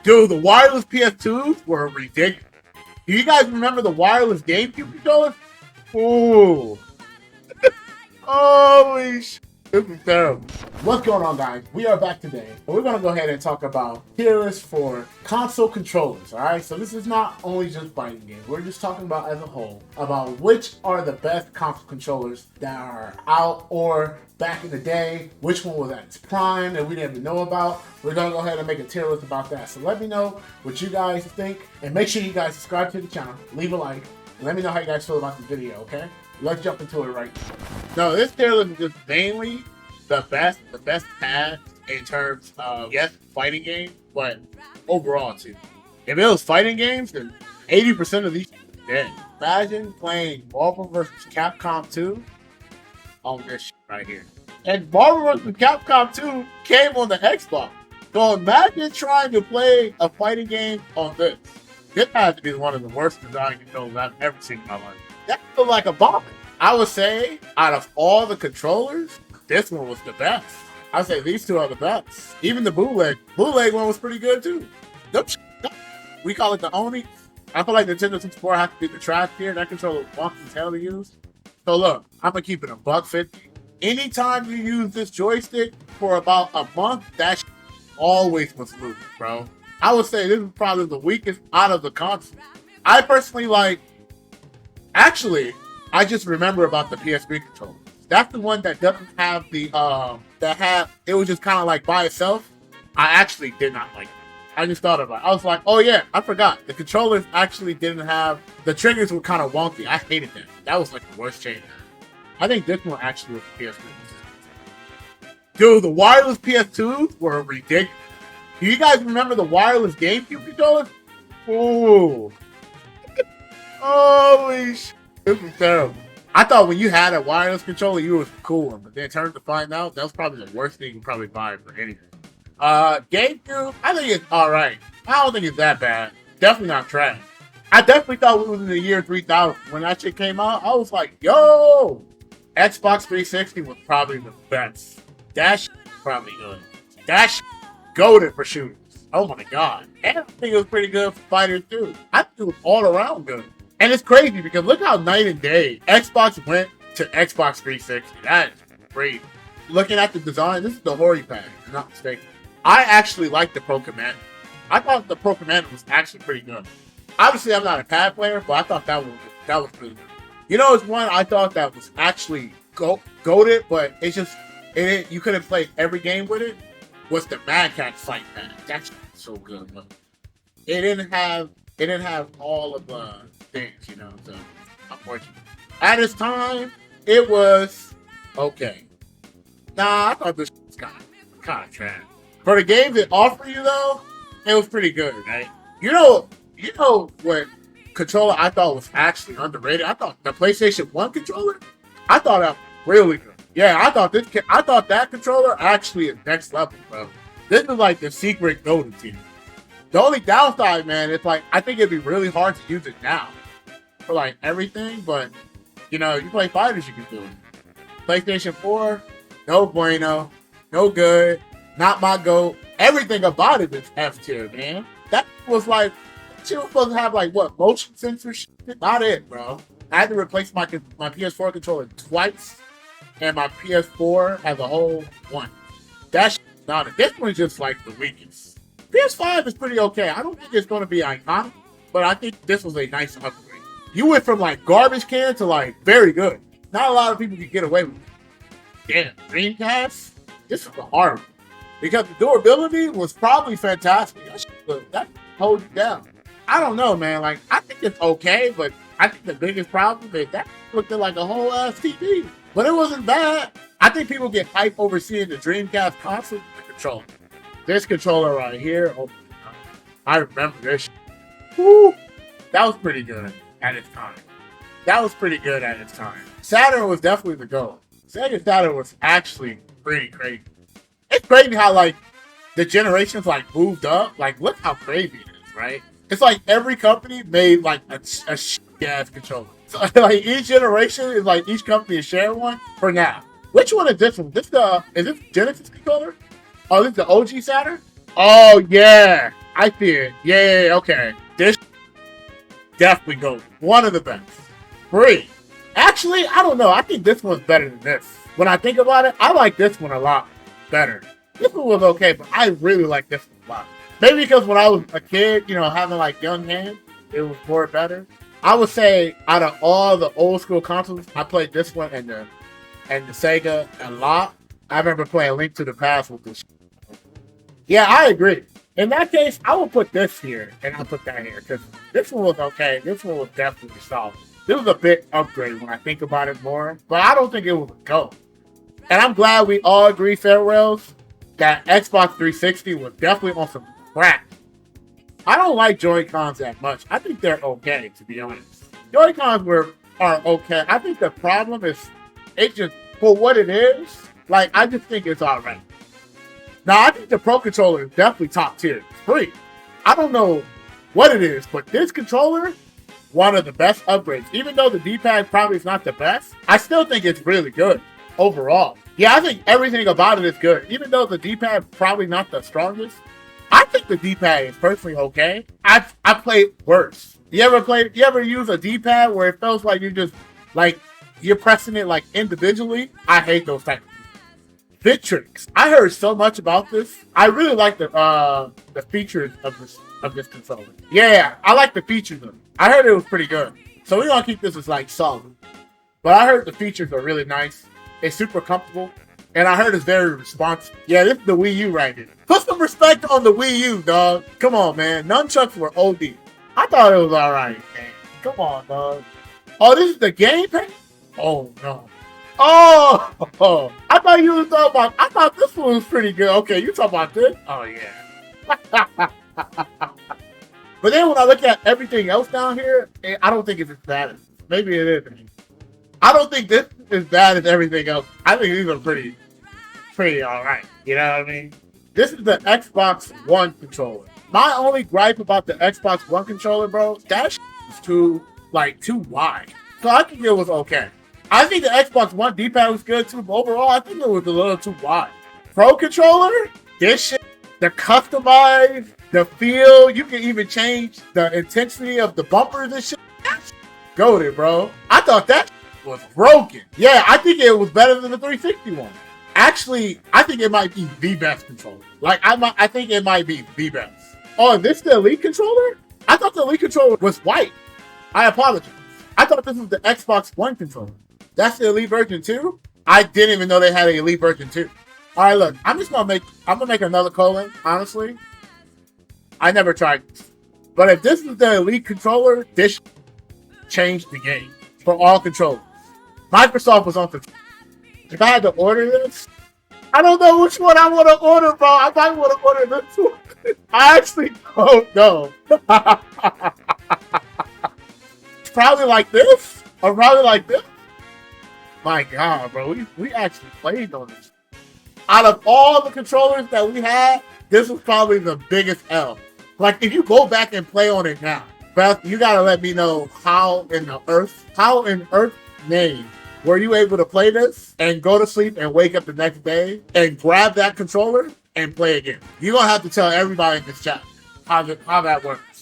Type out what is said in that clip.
Dude, the wireless PS2s were ridiculous. Do you guys remember the wireless GameCube controllers? Ooh. Holy shit. This is terrible. What's going on, guys? We are back today, and we're going to go ahead and talk about tier lists for console controllers, alright? So this is not only just fighting games. We're just talking about as a whole, about which are the best console controllers that are out or back in the day, which one was at its prime that we didn't even know about. We're going to go ahead and make a tier list about that. So let me know what you guys think, and make sure you guys subscribe to the channel, leave a like, and let me know how you guys feel about the video, okay? Let's jump into it right now. No, this tier list is just mainly the best pads in terms of, yes, fighting games, but overall too. If it was fighting games, then 80% of these are dead. Imagine playing Marvel vs. Capcom 2 on this shit right here. And Marvel vs. Capcom 2 came on the Xbox. So imagine trying to play a fighting game on this. This has to be one of the worst design controllers I've ever seen in my life. That feels like a bomb. I would say, out of all the controllers, this one was the best. I would say these two are the best. Even the bootleg one was pretty good too. We call it the Oni. I feel like Nintendo 64 has to be the trash tier. That controller is wonky as hell to use. So look, I'm gonna keep it $150. Anytime you use this joystick for about a month, that always was smooth, bro. I would say this is probably the weakest out of the console. I personally like. Actually, I just remember about the PSP controller. That's the one that doesn't have the it was just kind of like by itself. I actually did not like it. I just thought about it. I was like, oh yeah, I forgot. The controllers actually didn't have, the triggers were kind of wonky. I hated that. That was like the worst change. I think this one actually was the PSP. Dude, the wireless PS2s were ridiculous. Do you guys remember the wireless GameCube controllers? Ooh. Holy shit. This is terrible. I thought when you had a wireless controller, you was cool, but then turned to find out that was probably the worst thing you can probably buy for anything. GameCube, I think it's alright. I don't think it's that bad. Definitely not trash. I definitely thought we was in the year 3000 when that shit came out. I was like, yo! Xbox 360 was probably the best. That shit was probably good. That shit goated for shooters. Oh my god. And I think it was pretty good for fighters too. I think it was all around good. And it's crazy because look how night and day Xbox went to Xbox 360. That is crazy. Looking at the design, this is the Hori pad, if I'm not mistaken. I actually like the Pro Commander. I thought the Pro Commander was actually pretty good. Obviously, I'm not a pad player, but I thought that was pretty good. You know, it's one I thought that was actually goated, but you couldn't play every game with it. Was the Mad Cat fight pad? That's so good, but it didn't have all of the things, you know, so unfortunately. At its time, it was okay. Nah, I thought this was kind of trash. For the games it offered you though, it was pretty good, right? You know what controller I thought was actually underrated? I thought the PlayStation 1 controller, I thought that was really good. Yeah, I thought that controller actually is next level, bro. This is like the secret golden tier. The only downside, man, it's like I think it'd be really hard to use it now for like everything, but you know, you play fighters, you can do it. PlayStation 4, no bueno, no good, not my goat. Everything about it is F tier, man. That was like, she was supposed to have like what, motion sensor shit? Not it, bro. I had to replace my PS4 controller twice, and my PS4 as a whole once. That shit, not it. This one's just like the weakest. PS5 is pretty okay. I don't think it's going to be iconic, but I think this was a nice upgrade. You went from like garbage can to like very good. Not a lot of people can get away with it. Damn, Dreamcast? This was hard because the durability was probably fantastic. That holds you down. I don't know, man. Like, I think it's okay, but I think the biggest problem is that looked like a whole ass TV. But it wasn't bad. I think people get hyped over seeing the Dreamcast console with the controller. This controller right here, oh, I remember this. Woo, that was pretty good at its time. Saturn was definitely the GOAT. Sega Saturn was actually pretty crazy. It's crazy how like the generations like moved up. Like, look how crazy it is, right? It's like every company made like a shit-ass controller. So like each generation is like each company is sharing one for now. Which one is this one? Is this Genesis controller? Oh, this is the OG Saturn? Oh yeah. I see it. Yeah, okay. This definitely goes one of the best. Free. Actually, I don't know. I think this one's better than this. When I think about it, I like this one a lot better. This one was okay, but I really like this one a lot. Maybe because when I was a kid, you know, having like young hands, it was more better. I would say out of all the old school consoles, I played this one and the Sega a lot. I remember playing Link to the Past with this. Yeah, I agree. In that case, I will put this here and I'll put that here because this one was okay. This one was definitely solid. This was a big upgrade when I think about it more, but I don't think it was a go. And I'm glad we all agree, Farewells, that Xbox 360 was definitely on some crap. I don't like Joy-Cons that much. I think they're okay, to be honest. Joy-Cons are okay. I think the problem is, it just, for what it is, like, I just think it's alright. Now, I think the Pro Controller is definitely top tier. It's free. I don't know what it is, but this controller, one of the best upgrades. Even though the D-pad probably is not the best, I still think it's really good overall. Yeah, I think everything about it is good. Even though the D-pad probably not the strongest, I think the D-pad is personally okay. I played worse. You ever use a D-pad where it feels like you're pressing it like individually? I hate those types of Victrix. I heard so much about this. I really like the features of this controller. Yeah, I like the features of it. I heard it was pretty good. So we're gonna keep this as like solid. But I heard the features are really nice. It's super comfortable. And I heard it's very responsive. Yeah, this is the Wii U right here. Put some respect on the Wii U, dog. Come on, man. Nunchucks were OD. I thought it was alright, man. Come on, dog. Oh, this is the gamepad? Oh, no. Oh, I thought you were talking about, I thought this one was pretty good. Okay, you talking about this? Oh, yeah. But then when I look at everything else down here, I don't think it's as bad as this. Maybe it is. I don't think this is as bad as everything else. I think these are pretty alright. You know what I mean? This is the Xbox One controller. My only gripe about the Xbox One controller, bro, that is too wide. So I think it was okay. I think the Xbox One D-pad was good too, but overall, I think it was a little too wide. Pro controller, this shit, the customized, the feel, you can even change the intensity of the bumpers and shit. Go there, bro. I thought that was broken. Yeah, I think it was better than the 360 one. Actually, I think it might be the best controller. I think it might be the best. Oh, and this the Elite controller? I thought the Elite controller was white. I apologize. I thought this was the Xbox One controller. That's the Elite version 2? I didn't even know they had an Elite version 2. Alright, look, I'm gonna make another colon, honestly. I never tried this. But if this is the Elite controller, this changed the game for all controllers. Microsoft was on the. If I had to order this, I don't know which one I want to order, bro. I might want to order this one. I actually don't know. It's probably like this, or probably like this. My God, bro, we actually played on this. Out of all the controllers that we had, this was probably the biggest L. Like, if you go back and play on it now, Beth, you gotta let me know how in Earth's name were you able to play this and go to sleep and wake up the next day and grab that controller and play again. You're gonna have to tell everybody in this chat how that works.